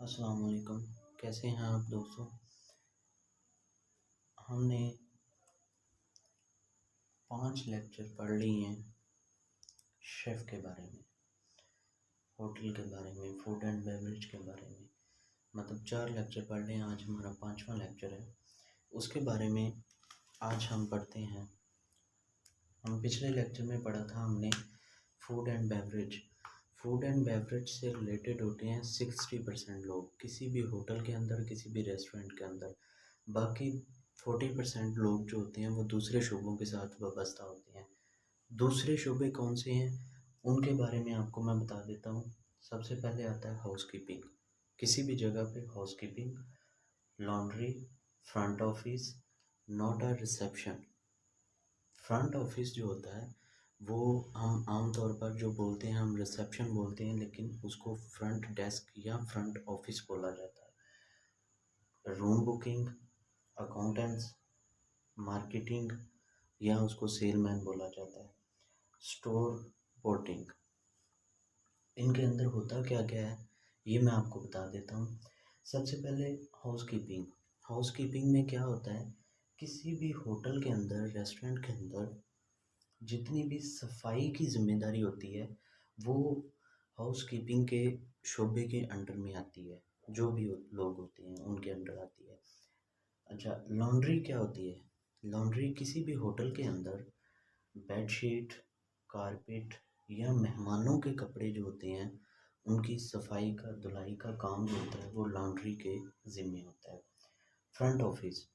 अस्सलाम वालेकुम। कैसे हैं आप दोस्तों? हमने 5 लेक्चर पढ़ लिए हैं शेफ़ के बारे में, होटल के बारे में, फूड एंड बेवरेज के बारे में। मतलब 4 लेक्चर पढ़ लिए हैं, आज हमारा 5वां लेक्चर है। उसके बारे में आज हम पढ़ते हैं। हम पिछले लेक्चर में पढ़ा था हमने food and beverage. Food and beverage से रिलेटेड होते हैं 60% लोग किसी भी होटल के अंदर, किसी भी रेस्टोरेंट के अंदर। बाकी 40% लोग जो होते हैं वो दूसरे शोबों के साथ वाबस्ता होते हैं। दूसरे शोबे कौन से हैं उनके बारे में आपको मैं बता देता हूँ। सबसे पहले आता है हाउसकीपिंग। किसी भी जगह पे housekeeping, laundry, front office, not a reception. Front office जो होता है वो हम आम तौर पर जो बोलते हैं हम रिसेप्शन बोलते हैं, लेकिन उसको फ्रंट डेस्क या फ्रंट ऑफिस बोला जाता है। रूम बुकिंग, अकाउंटेंट्स, मार्केटिंग या उसको सेलमैन बोला जाता है। Store porting. इनके अंदर होता क्या क्या है ये मैं आपको बता देता हूँ। सबसे पहले हाउसकीपिंग। हाउसकीपिंग में क्या होता है, किसी भी होटल के अंदर, रेस्टोरेंट के अंदर जितनी भी सफाई की जिम्मेदारी होती है वो हाउसकीपिंग के शोबे के अंडर में आती है। जो भी लोग होते हैं उनके अंडर आती है। अच्छा, लॉन्ड्री क्या होती है? लॉन्ड्री किसी भी होटल के अंदर बेडशीट, कारपेट या मेहमानों के कपड़े जो होते हैं उनकी सफाई का, धुलाई का काम जो होता है वो लॉन्ड्री के ज़िम्मे होता है। Front office.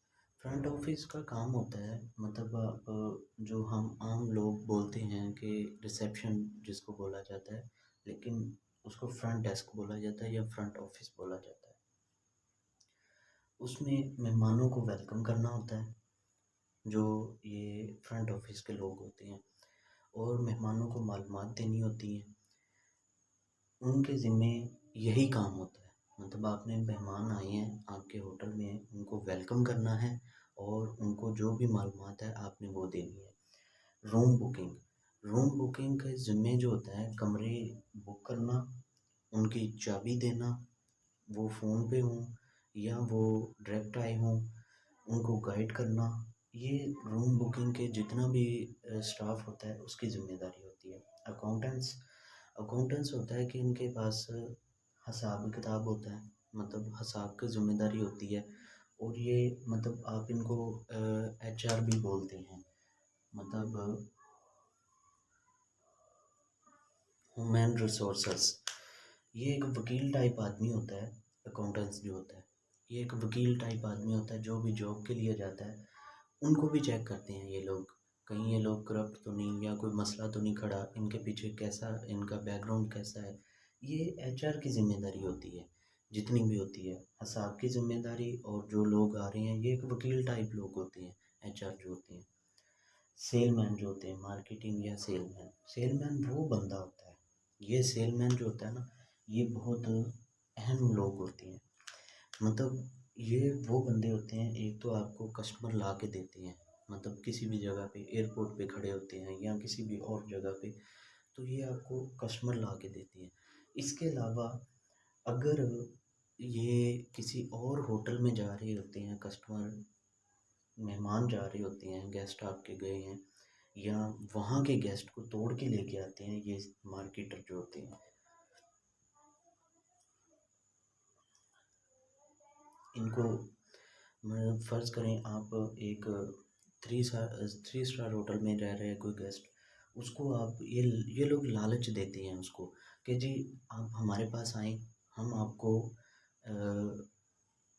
फ्रंट ऑफिस का काम होता है, मतलब जो हम आम लोग बोलते हैं कि रिसेप्शन जिसको बोला जाता है, लेकिन उसको फ्रंट डेस्क बोला जाता है या फ्रंट ऑफिस बोला जाता है। उसमें मेहमानों को वेलकम करना होता है, जो ये फ्रंट ऑफिस के लोग होते हैं, और मेहमानों को मालूमात देनी होती है। उनके ज़िम्मे यही काम होता है। मतलब आपने मेहमान आए हैं आपके होटल में, उनको वेलकम करना है और उनको जो भी मालूमात है आपने वो देनी है। Room booking. रूम बुकिंग के ज़िम्मे जो होता है कमरे बुक करना, उनकी चाबी देना, वो फ़ोन पे हों या वो डायरेक्ट आए हों, उनको गाइड करना। ये रूम बुकिंग के जितना भी स्टाफ होता है उसकी ज़िम्मेदारी होती है। अकाउंटेंट्स। अकाउंटेंट्स होता है कि इनके पास हिसाब किताब होता है, मतलब हिसाब की ज़िम्मेदारी होती है। और ये मतलब आप इनको एचआर भी बोलते हैं, मतलब ह्यूमन रिसोर्सेस। ये एक वकील टाइप आदमी होता है। अकाउंटेंट्स जो होता है ये एक वकील टाइप आदमी होता है, जो भी जॉब के लिए जाता है उनको भी चेक करते हैं ये लोग, कहीं ये लोग करप्ट तो नहीं या कोई मसला तो नहीं खड़ा, इनके पीछे कैसा, इनका बैकग्राउंड कैसा है। ये एचआर की जिम्मेदारी होती है, जितनी भी होती है हिसाब की जिम्मेदारी। और जो लोग आ रहे हैं ये एक वकील टाइप लोग होते हैं, एचआर जो होते हैं। सेलमैन जो होते हैं, मार्केटिंग या सेलमैन। सेलमैन वो बंदा होता है, ये सेलमैन जो होता है ना, ये बहुत अहम लोग होते हैं। मतलब ये वो बंदे होते हैं, एक तो आपको कस्टमर ला के देते हैं, मतलब किसी भी जगह पे, एयरपोर्ट पे खड़े होते हैं या किसी भी और जगह पे, तो ये आपको कस्टमर ला के देते हैं। इसके अलावा अगर ये किसी और होटल में जा रहे होते हैं, कस्टमर, मेहमान जा रहे होते हैं, गेस्ट आपके गए हैं, या वहाँ के गेस्ट को तोड़ के लेके आते हैं ये मार्केटर जो होते हैं। इनको मतलब फ़र्ज़ करें आप एक 3 स्टार होटल में रह रहे हैं कोई गेस्ट, उसको आप ये लोग लालच देते हैं उसको कि जी आप हमारे पास आएँ, हम आपको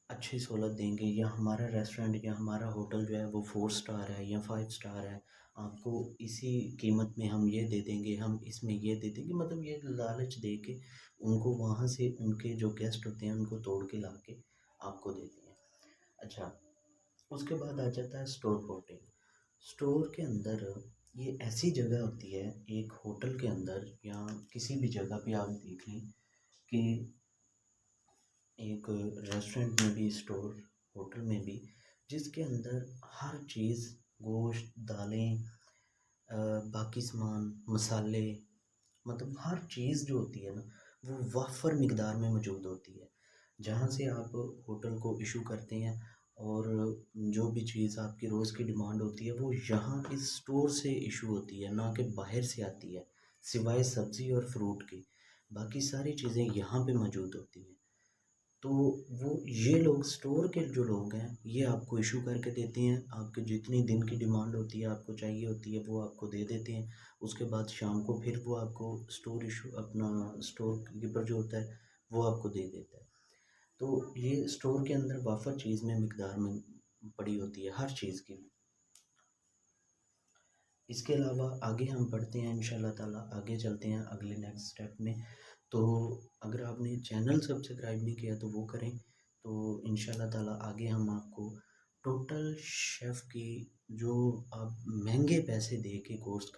अच्छी सहूलत देंगे, या हमारा रेस्टोरेंट या हमारा होटल जो है वो 4 स्टार है या 5 स्टार है, आपको इसी कीमत में हम ये दे देंगे, हम इसमें ये दे देंगे। मतलब ये लालच दे के उनको वहाँ से, उनके जो गेस्ट होते हैं उनको तोड़ के ला के आपको देते हैं। अच्छा, उसके बाद आ जाता है स्टोर पोर्टिंग। स्टोर के अंदर ये ऐसी जगह होती है, एक होटल के अंदर या किसी भी जगह पे आप देख लें कि एक रेस्टोरेंट में भी, स्टोर, होटल में भी, जिसके अंदर हर चीज़, गोश्त, दालें, बाकी सामान, मसाले, मतलब हर चीज़ जो होती है ना वो वाफर मिकदार में मौजूद होती है। जहाँ से आप होटल को इशू करते हैं, और जो भी चीज़ आपकी रोज़ की डिमांड होती है वो यहाँ इस स्टोर से इशू होती है, ना कि बाहर से आती है, सिवाय सब्ज़ी और फ्रूट के। बाकी सारी चीज़ें यहाँ पे मौजूद होती हैं। तो वो ये लोग स्टोर के जो लोग हैं ये आपको इशू करके देते हैं, आपके जितनी दिन की डिमांड होती है आपको चाहिए होती है वो आपको दे देते हैं। उसके बाद शाम को फिर वो आपको स्टोर इशू अपना स्टोर कीपर जो होता है वो आपको दे देता है। तो ये स्टोर के अंदर वाफर चीज़ में मिकदार में पड़ी होती है हर चीज़ की। इसके अलावा आगे हम बढ़ते हैं इंशाल्लाह ताला, आगे चलते हैं अगले नेक्स्ट स्टेप में। तो अगर आपने चैनल सब्सक्राइब नहीं किया तो वो करें। तो इंशाल्लाह ताला आगे हम आपको टोटल शेफ़ की जो आप महंगे पैसे दे के कोर्स